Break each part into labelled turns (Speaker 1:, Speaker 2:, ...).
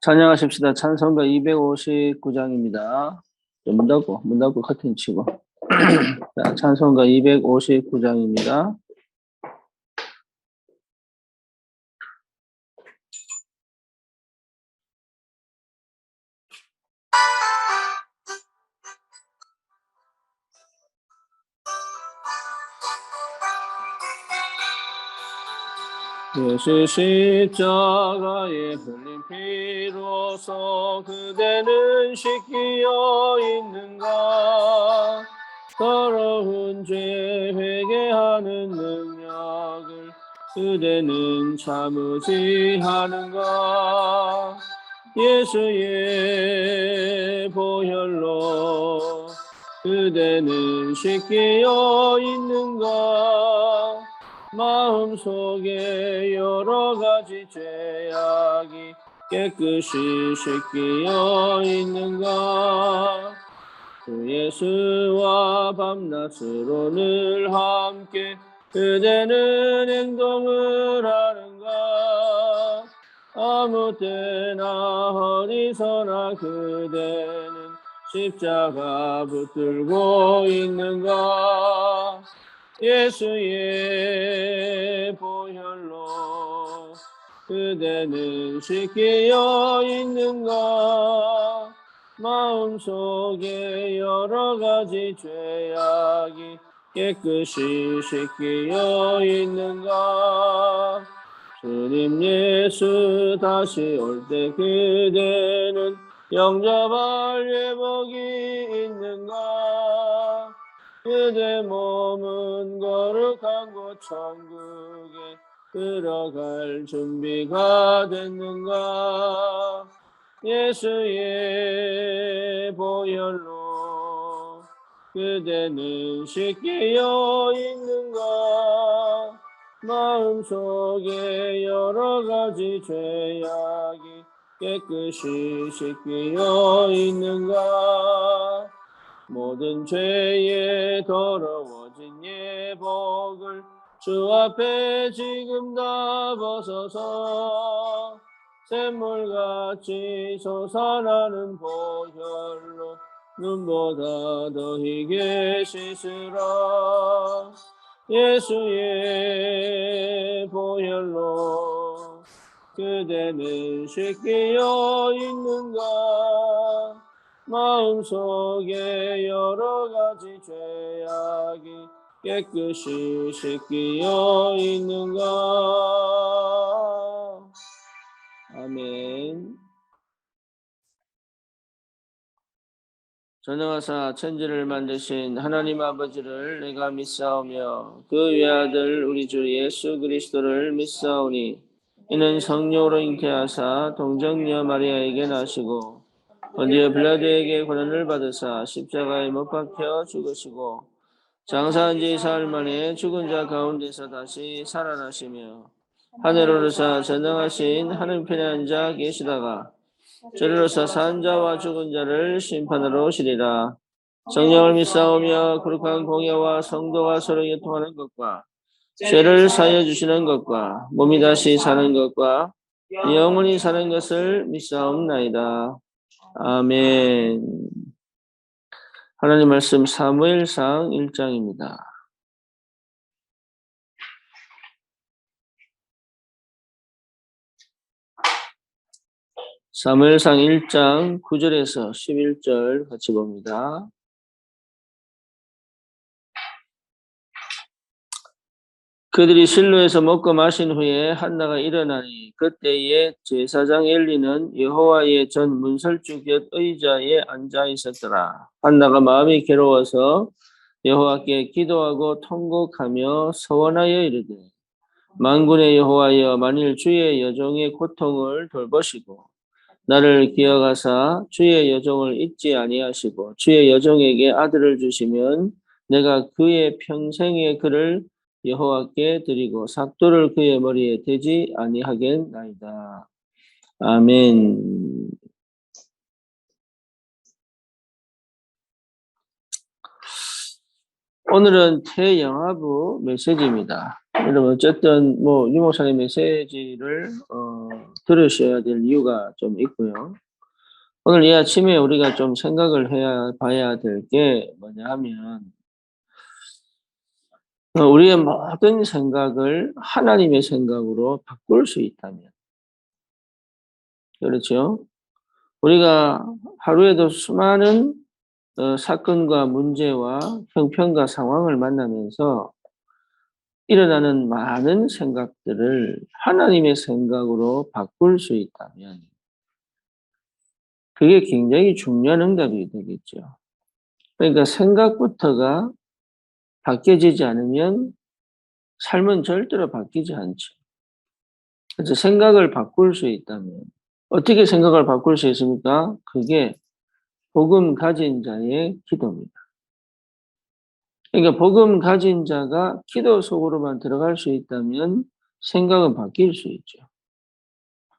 Speaker 1: 찬양하십시다. 찬송가 259장입니다. 문 닫고 커튼 치고. 자, 찬송가 259장입니다. 예수 십자가에 흘린 피로써 그대는 씻기어 있는가? 더러운 죄 회개하는 능력을 그대는 참으지 하는가? 예수의 보혈로 그대는 씻기어 있는가? 마음속에 여러 가지 죄악이 깨끗이 씻기어 있는가? 주 예수와 밤낮으로 늘 함께 그대는 행동을 하는가? 아무 때나 어디서나 그대는 십자가 붙들고 있는가? 예수의 보혈로 그대는 씻기어 있는가? 마음속에 여러 가지 죄악이 깨끗이 씻기어 있는가? 주님 예수 다시 올 때 그대는 영접할 예복이 있는가? 그대 몸은 거룩한 곳 천국에 들어갈 준비가 됐는가? 예수의 보혈로 그대는 씻기어 있는가? 마음속에 여러 가지 죄악이 깨끗이 씻기어 있는가? 모든 죄에 더러워진 예복을 주 앞에 지금 다 벗어서 샘물같이 솟아나는 보혈로 눈보다 더 희게 씻으라. 예수의 보혈로 그대는 씻기어 있는가? 마음속에 여러 가지 죄악이 깨끗이 씻기어 있는가? 아멘. 전능하사 천지를 만드신 하나님 아버지를 내가 믿사오며 그 외아들 우리 주 예수 그리스도를 믿사오니 이는 성령으로 잉태하사 동정녀 마리아에게 나시고 본디오 빌라도에게 고난을 받으사 십자가에 못 박혀 죽으시고 장사한 지 사흘 만에 죽은 자 가운데서 다시 살아나시며 하늘 오르사 전능하신 하늘편에 앉아 계시다가 저리로서 산 자와 죽은 자를 심판하러 오시리라. 성령을 믿사오며 거룩한 공예와 성도와 서로 교통하는 것과 죄를 사하여 주시는 것과 몸이 다시 사는 것과 영원히 사는 것을 믿사옵나이다. 아멘. 하나님 말씀 사무엘상 1장입니다. 사무엘상 1장 9절에서 11절 같이 봅니다. 그들이 실로에서 먹고 마신 후에 한나가 일어나니 그때에 제사장 엘리는 여호와의 전 문설주 곁 의자에 앉아 있었더라. 한나가 마음이 괴로워서 여호와께 기도하고 통곡하며 서원하여 이르되 만군의 여호와여 만일 주의 여종의 고통을 돌보시고 나를 기억하사 주의 여종을 잊지 아니하시고 주의 여종에게 아들을 주시면 내가 그의 평생의 그를 여호와께 드리고 삭도를 그의 머리에 대지 아니하겠나이다. 아멘. 오늘은 태영하부 메시지입니다. 여러분 어쨌든 뭐 유목사님 메시지를 들으셔야 될 이유가 좀 있고요. 오늘 이 아침에 우리가 좀 생각을 봐야 될 게 뭐냐 하면 우리의 모든 생각을 하나님의 생각으로 바꿀 수 있다면, 그렇죠? 우리가 하루에도 수많은 사건과 문제와 형편과 상황을 만나면서 일어나는 많은 생각들을 하나님의 생각으로 바꿀 수 있다면 그게 굉장히 중요한 응답이 되겠죠. 그러니까 생각부터가 바뀌어지지 않으면 삶은 절대로 바뀌지 않죠. 그래서 생각을 바꿀 수 있다면 어떻게 생각을 바꿀 수 있습니까? 그게 복음 가진 자의 기도입니다. 그러니까 복음 가진 자가 기도 속으로만 들어갈 수 있다면 생각은 바뀔 수 있죠.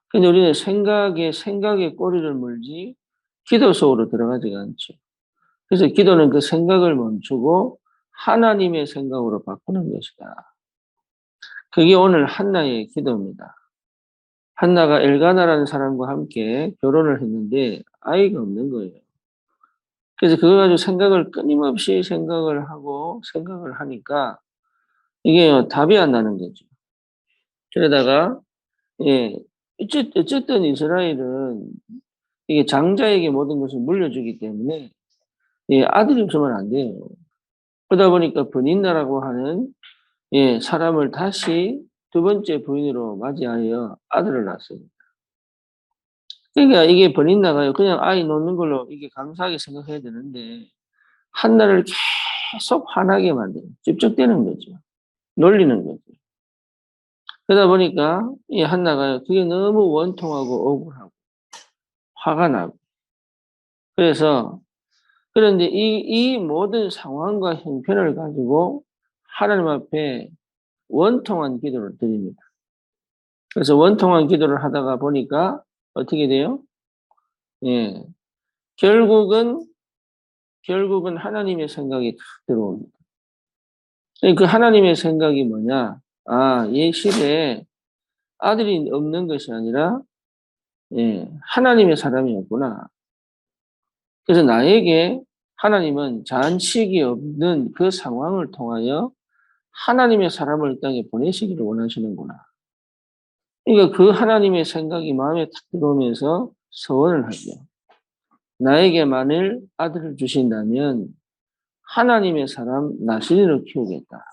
Speaker 1: 근데 우리는 생각에 꼬리를 물지 기도 속으로 들어가지가 않죠. 그래서 기도는 그 생각을 멈추고 하나님의 생각으로 바꾸는 것이다. 그게 오늘 한나의 기도입니다. 한나가 엘가나라는 사람과 함께 결혼을 했는데 아이가 없는 거예요. 그래서 그걸 가지고 끊임없이 생각을 하고 생각을 하니까 이게 답이 안 나는 거죠. 그러다가, 예, 어쨌든 이스라엘은 이게 장자에게 모든 것을 물려주기 때문에, 예, 아들이 없으면 안 돼요. 그러다 보니까 브닌나라고 하는, 예, 사람을 다시 두 번째 부인으로 맞이하여 아들을 낳았어요. 그러니까 이게 브닌나가요, 그냥 아이 놓는 걸로 이게 감사하게 생각해야 되는데, 한나를 계속 화나게 만드는, 찝쩍대는 거죠. 놀리는 거죠. 그러다 보니까 이 한나가요, 그게 너무 원통하고 억울하고 화가 나고. 그래서, 그런데 이 모든 상황과 형편을 가지고 하나님 앞에 원통한 기도를 드립니다. 그래서 원통한 기도를 하다가 보니까 어떻게 돼요? 예. 결국은 하나님의 생각이 탁 들어옵니다. 그 하나님의 생각이 뭐냐? 아, 이 시대에 아들이 없는 것이 아니라, 예, 하나님의 사람이었구나. 그래서 나에게 하나님은 잔식이 없는 그 상황을 통하여 하나님의 사람을 이 땅에 보내시기를 원하시는구나. 그러니까 그 하나님의 생각이 마음에 탁 들어오면서 서원을 하죠. 나에게 만일 아들을 주신다면 하나님의 사람 나시린을 키우겠다.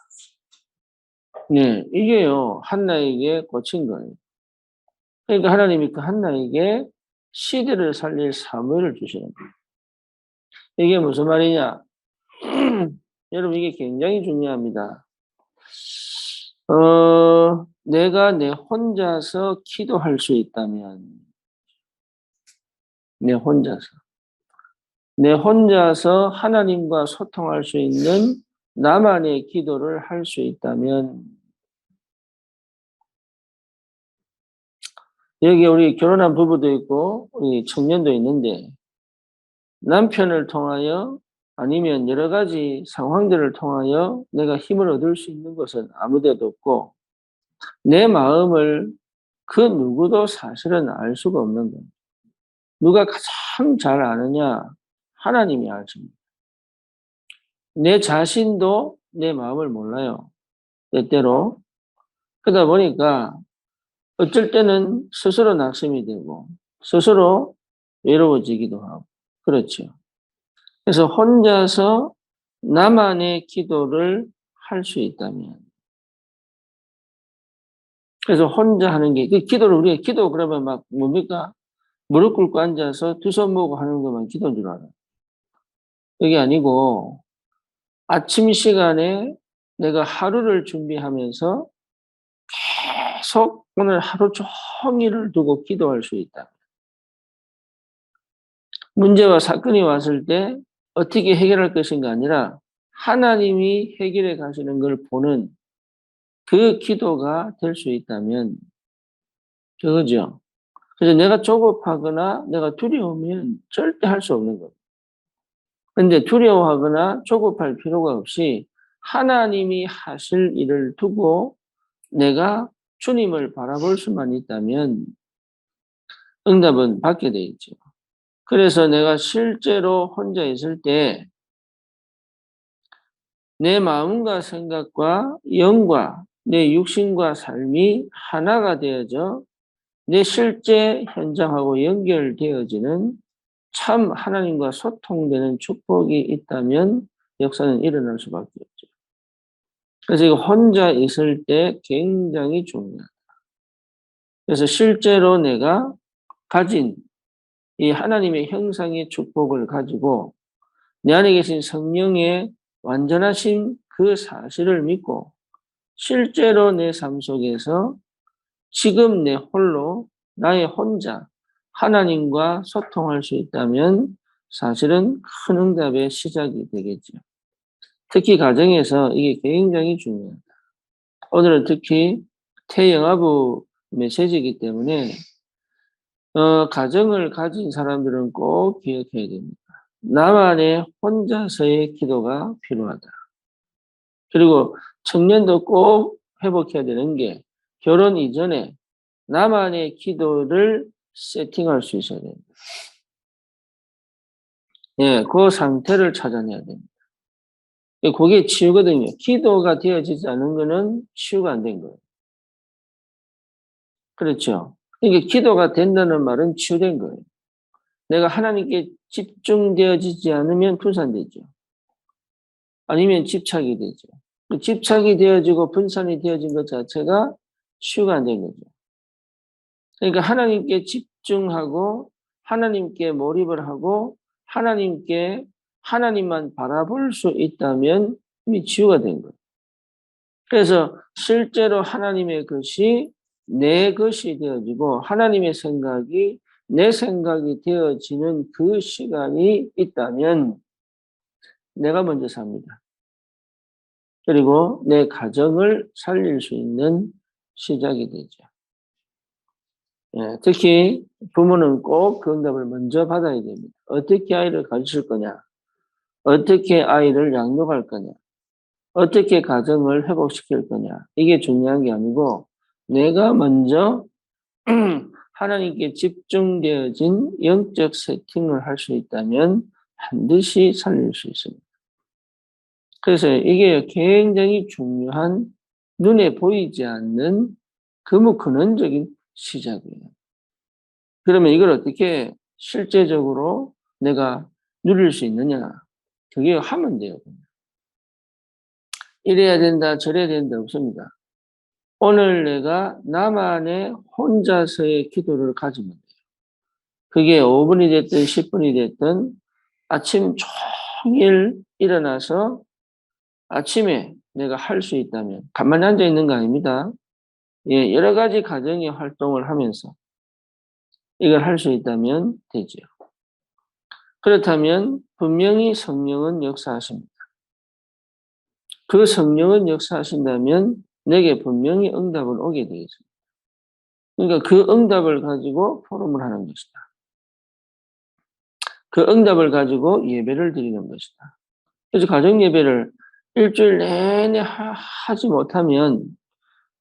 Speaker 1: 네, 이게요, 한나에게 꽂힌 거예요. 그러니까 하나님이 그 한나에게 시대를 살릴 사무엘을 주시는 거예요. 이게 무슨 말이냐? 여러분, 이게 굉장히 중요합니다. 내가 내 혼자서 기도할 수 있다면, 내 혼자서 하나님과 소통할 수 있는 나만의 기도를 할 수 있다면, 여기 우리 결혼한 부부도 있고, 우리 청년도 있는데, 남편을 통하여 아니면 여러 가지 상황들을 통하여 내가 힘을 얻을 수 있는 것은 아무 데도 없고, 내 마음을 그 누구도 사실은 알 수가 없는 거예요. 누가 가장 잘 아느냐? 하나님이 아십니다. 내 자신도 내 마음을 몰라요. 때때로. 그러다 보니까 어쩔 때는 스스로 낙심이 되고 스스로 외로워지기도 하고 그렇죠. 그래서 혼자서 나만의 기도를 할 수 있다면, 그래서 혼자 하는 게 그 기도를 우리가 기도 그러면 막 뭡니까? 무릎 꿇고 앉아서 두 손 모으고 하는 것만 기도인 줄 알아요. 그게 아니고 아침 시간에 내가 하루를 준비하면서 계속 오늘 하루 종일을 두고 기도할 수 있다. 문제와 사건이 왔을 때 어떻게 해결할 것인가 아니라 하나님이 해결해 가시는 걸 보는 그 기도가 될 수 있다면 그거죠. 그래서 내가 조급하거나 내가 두려우면 절대 할 수 없는 거예요. 근데 두려워하거나 조급할 필요가 없이 하나님이 하실 일을 두고 내가 주님을 바라볼 수만 있다면 응답은 받게 돼 있죠. 그래서 내가 실제로 혼자 있을 때 내 마음과 생각과 영과 내 육신과 삶이 하나가 되어져 내 실제 현장하고 연결되어지는 참 하나님과 소통되는 축복이 있다면 역사는 일어날 수밖에 없죠. 그래서 이거 혼자 있을 때 굉장히 중요하다. 그래서 실제로 내가 가진 이 하나님의 형상의 축복을 가지고 내 안에 계신 성령의 완전하신 그 사실을 믿고 실제로 내 삶 속에서 지금 내 홀로 나의 혼자 하나님과 소통할 수 있다면 사실은 큰 응답의 시작이 되겠죠. 특히 가정에서 이게 굉장히 중요합니다. 오늘은 특히 태영아부 메시지이기 때문에 가정을 가진 사람들은 꼭 기억해야 됩니다. 나만의 혼자서의 기도가 필요하다. 그리고 청년도 꼭 회복해야 되는 게 결혼 이전에 나만의 기도를 세팅할 수 있어야 됩니다. 예, 그 상태를 찾아내야 됩니다. 그게 치유거든요. 기도가 되어지지 않은 거는 치유가 안 된 거예요. 그렇죠. 이게 기도가 된다는 말은 치유된 거예요. 내가 하나님께 집중되어지지 않으면 분산되죠. 아니면 집착이 되죠. 집착이 되어지고 분산이 되어진 것 자체가 치유가 안 된 거죠. 그러니까 하나님께 집중하고 하나님께 몰입을 하고 하나님께 하나님만 바라볼 수 있다면 이미 치유가 된 거예요. 그래서 실제로 하나님의 것이 내 것이 되어지고 하나님의 생각이 내 생각이 되어지는 그 시간이 있다면 내가 먼저 삽니다. 그리고 내 가정을 살릴 수 있는 시작이 되죠. 예, 특히 부모는 꼭 그 응답을 먼저 받아야 됩니다. 어떻게 아이를 가르칠 거냐? 어떻게 아이를 양육할 거냐? 어떻게 가정을 회복시킬 거냐? 이게 중요한 게 아니고 내가 먼저 하나님께 집중되어진 영적 세팅을 할 수 있다면 반드시 살릴 수 있습니다. 그래서 이게 굉장히 중요한 눈에 보이지 않는 근원적인 시작이에요. 그러면 이걸 어떻게 실제적으로 내가 누릴 수 있느냐? 그게 하면 돼요. 이래야 된다, 저래야 된다 없습니다. 오늘 내가 나만의 혼자서의 기도를 가지면 돼요. 그게 5분이 됐든 10분이 됐든 아침 종일 일어나서 아침에 내가 할 수 있다면 가만히 앉아 있는 거 아닙니다. 예, 여러 가지 가정의 활동을 하면서 이걸 할 수 있다면 되죠. 그렇다면 분명히 성령은 역사하십니다. 그 성령은 역사하신다면 내게 분명히 응답은 오게 되어 있습니다. 그러니까 그 응답을 가지고 포럼을 하는 것이다. 그 응답을 가지고 예배를 드리는 것이다. 그래서 가정 예배를 일주일 내내 하지 못하면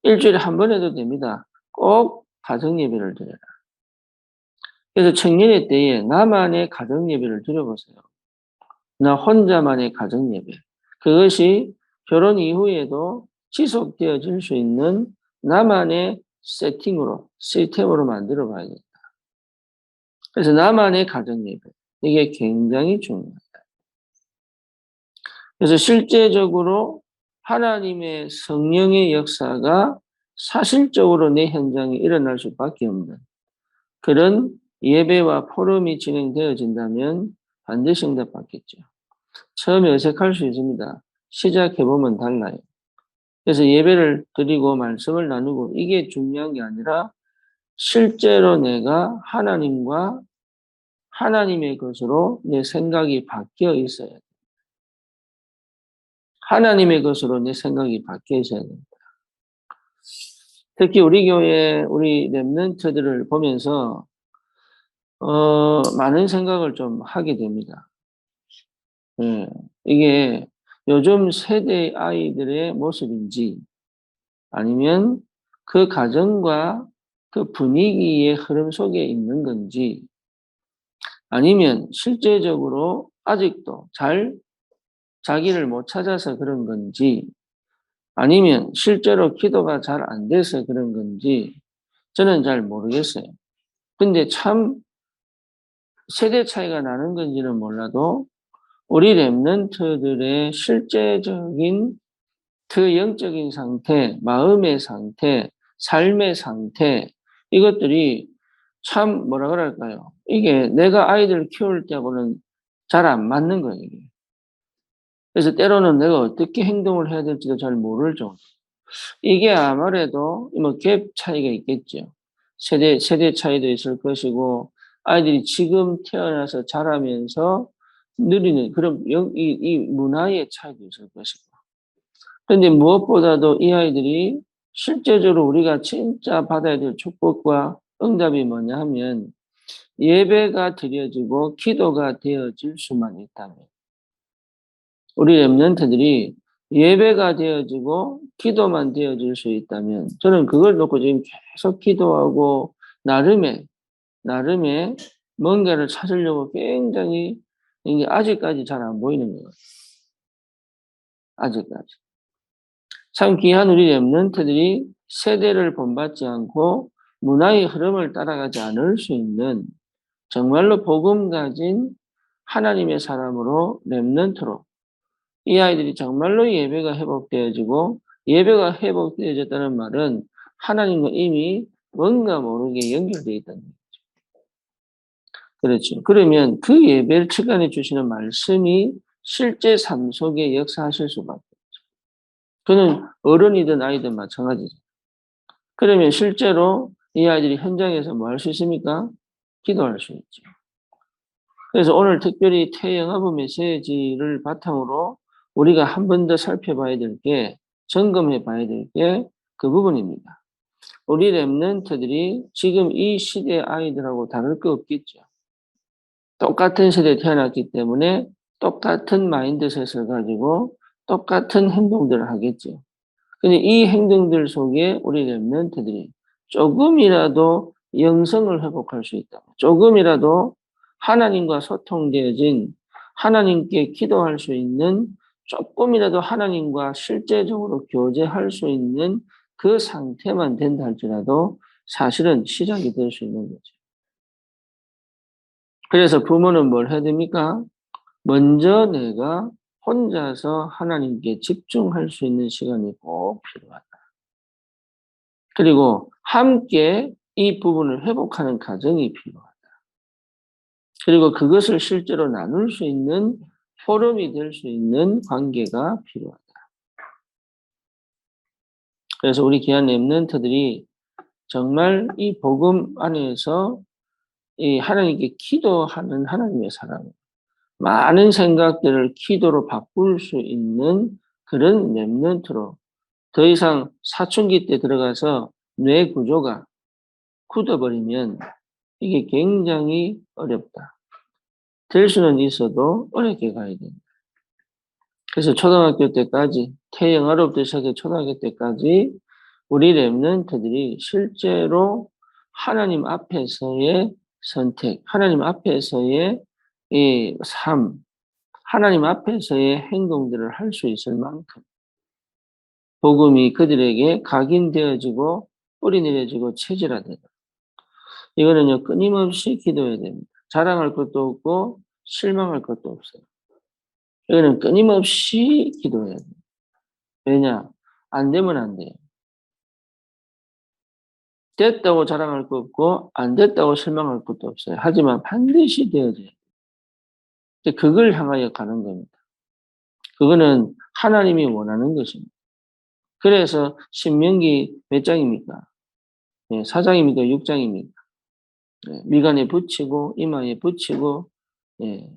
Speaker 1: 일주일에 한 번 해도 됩니다. 꼭 가정 예배를 드려라. 그래서 청년의 때에 나만의 가정 예배를 드려보세요. 나 혼자만의 가정 예배. 그것이 결혼 이후에도 지속되어질 수 있는 나만의 세팅으로, 시스템으로 만들어 봐야겠다. 그래서 나만의 가정 예배. 이게 굉장히 중요하다. 그래서 실제적으로 하나님의 성령의 역사가 사실적으로 내 현장에 일어날 수밖에 없는 그런 예배와 포럼이 진행되어진다면 반드시 응답받겠죠. 처음에 어색할 수 있습니다. 시작해보면 달라요. 그래서 예배를 드리고 말씀을 나누고 이게 중요한 게 아니라 실제로 내가 하나님과 하나님의 것으로 내 생각이 바뀌어 있어야 돼요. 하나님의 것으로 내 생각이 바뀌어 있어야 됩니다. 특히 우리 교회, 우리 렘넌트들을 보면서 많은 생각을 좀 하게 됩니다. 예, 이게 요즘 세대 아이들의 모습인지 아니면 그 가정과 그 분위기의 흐름 속에 있는 건지, 아니면 실제적으로 아직도 자기를 못 찾아서 그런 건지, 아니면 실제로 기도가 잘 안 돼서 그런 건지, 저는 잘 모르겠어요. 근데 참 세대 차이가 나는 건지는 몰라도 우리 랩런트들의 실제적인 그 영적인 상태, 마음의 상태, 삶의 상태, 이것들이 참 뭐라 그럴까요? 이게 내가 아이들 키울 때하고는 잘 안 맞는 거예요, 이게. 그래서 때로는 내가 어떻게 행동을 해야 될지도 잘 모를 정도. 이게 아무래도 뭐 갭 차이가 있겠죠. 세대 차이도 있을 것이고, 아이들이 지금 태어나서 자라면서 누리는 그런 이 문화의 차이도 있을 것이고. 그런데 무엇보다도 이 아이들이 실제적으로 우리가 진짜 받아야 될 축복과 응답이 뭐냐 하면 예배가 드려지고 기도가 되어질 수만 있다면, 우리 랩런트들이 예배가 되어지고 기도만 되어질 수 있다면, 저는 그걸 놓고 지금 계속 기도하고 나름의 뭔가를 찾으려고 굉장히 이게 아직까지 잘 안 보이는 것 같아요. 아직까지. 참 귀한 우리 랩런트들이 세대를 본받지 않고 문화의 흐름을 따라가지 않을 수 있는 정말로 복음 가진 하나님의 사람으로, 랩런트로 이 아이들이 정말로 예배가 회복되어지고, 예배가 회복되어졌다는 말은 하나님과 이미 뭔가 모르게 연결되어 있다는 거죠. 그렇죠. 그러면 그 예배를 시간에 주시는 말씀이 실제 삶 속에 역사하실 수밖에 없죠. 그는 어른이든 아이든 마찬가지죠. 그러면 실제로 이 아이들이 현장에서 뭐 할 수 있습니까? 기도할 수 있죠. 그래서 오늘 특별히 태영아부 메시지를 바탕으로 우리가 한 번 더 살펴봐야 될 게, 점검해 봐야 될 게 그 부분입니다. 우리 랩런트들이 지금 이 시대 아이들하고 다를 거 없겠죠. 똑같은 세대에 태어났기 때문에 똑같은 마인드셋을 가지고 똑같은 행동들을 하겠죠. 근데 이 행동들 속에 우리 랩런트들이 조금이라도 영성을 회복할 수 있다, 조금이라도 하나님과 소통되어진, 하나님께 기도할 수 있는, 조금이라도 하나님과 실제적으로 교제할 수 있는 그 상태만 된다 할지라도 사실은 시작이 될 수 있는 거죠. 그래서 부모는 뭘 해야 됩니까? 먼저 내가 혼자서 하나님께 집중할 수 있는 시간이 꼭 필요하다. 그리고 함께 이 부분을 회복하는 과정이 필요하다. 그리고 그것을 실제로 나눌 수 있는 포럼이 될 수 있는 관계가 필요하다. 그래서 우리 귀한 랩런트들이 정말 이 복음 안에서 이 하나님께 기도하는 하나님의 사람, 많은 생각들을 기도로 바꿀 수 있는 그런 랩런트로, 더 이상 사춘기 때 들어가서 뇌 구조가 굳어버리면 이게 굉장히 어렵다. 될 수는 있어도 어렵게 가야 된다. 그래서 초등학교 때까지, 태영아로부터 시작해 초등학교 때까지 우리 랩런트들이 실제로 하나님 앞에서의 선택, 하나님 앞에서의 이 삶, 하나님 앞에서의 행동들을 할 수 있을 만큼 복음이 그들에게 각인되어지고 뿌리 내려지고 체질화되다. 이거는요, 끊임없이 기도해야 됩니다. 자랑할 것도 없고 실망할 것도 없어요. 이거는 끊임없이 기도해야 돼요. 왜냐? 안 되면 안 돼요. 됐다고 자랑할 거 없고 안 됐다고 실망할 것도 없어요. 하지만 반드시 되어져요. 그걸 향하여 가는 겁니다. 그거는 하나님이 원하는 것입니다. 그래서 신명기 몇 장입니까? 4장입니까? 6장입니까? 미간에 붙이고 이마에 붙이고, 왜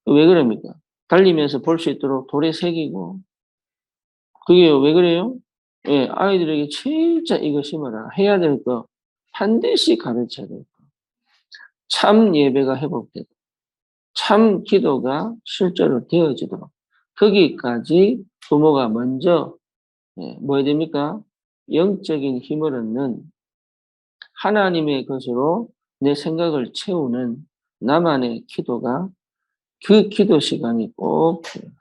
Speaker 1: 그럽니까? 달리면서 볼 수 있도록 돌에 새기고. 그게 왜 그래요? 아이들에게 진짜 이거 심어라. 해야 될 거 반드시 가르쳐야 될 거. 참 예배가 회복되고 참 기도가 실제로 되어지도록 거기까지 부모가 먼저 뭐 해야 됩니까? 영적인 힘을 얻는 하나님의 것으로 내 생각을 채우는 나만의 기도가 그 기도 시간이 꼭 필요해요.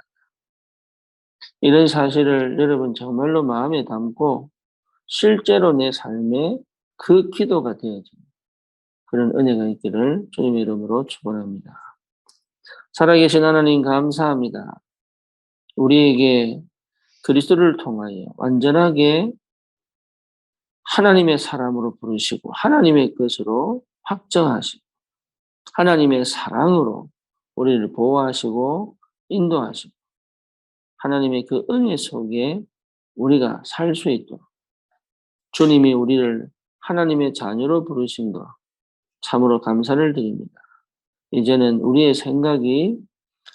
Speaker 1: 이런 사실을 여러분 정말로 마음에 담고 실제로 내 삶에 그 기도가 되어지는 그런 은혜가 있기를 주님의 이름으로 축원합니다. 살아계신 하나님 감사합니다. 우리에게 그리스도를 통하여 완전하게 하나님의 사람으로 부르시고 하나님의 것으로 확정하시고 하나님의 사랑으로 우리를 보호하시고 인도하시고 하나님의 그 은혜 속에 우리가 살 수 있도록 주님이 우리를 하나님의 자녀로 부르신 것 참으로 감사를 드립니다. 이제는 우리의 생각이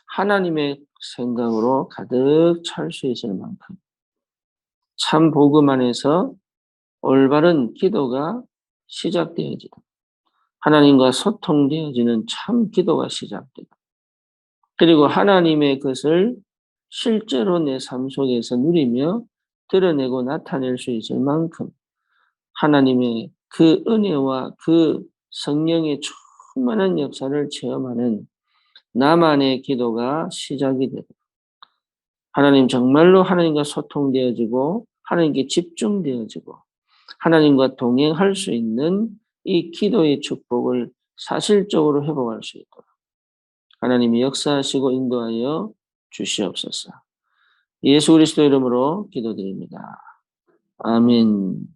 Speaker 1: 하나님의 생각으로 가득 찰 수 있을 만큼 참 복음 안에서 올바른 기도가 시작되어지다. 하나님과 소통되어지는 참 기도가 시작되다. 그리고 하나님의 것을 실제로 내 삶 속에서 누리며 드러내고 나타낼 수 있을 만큼 하나님의 그 은혜와 그 성령의 충만한 역사를 체험하는 나만의 기도가 시작이 되고 하나님 정말로 하나님과 소통되어지고 하나님께 집중되어지고 하나님과 동행할 수 있는 이 기도의 축복을 사실적으로 회복할 수 있도록 하나님이 역사하시고 인도하여 주시옵소서. 예수 그리스도 이름으로 기도드립니다. 아멘.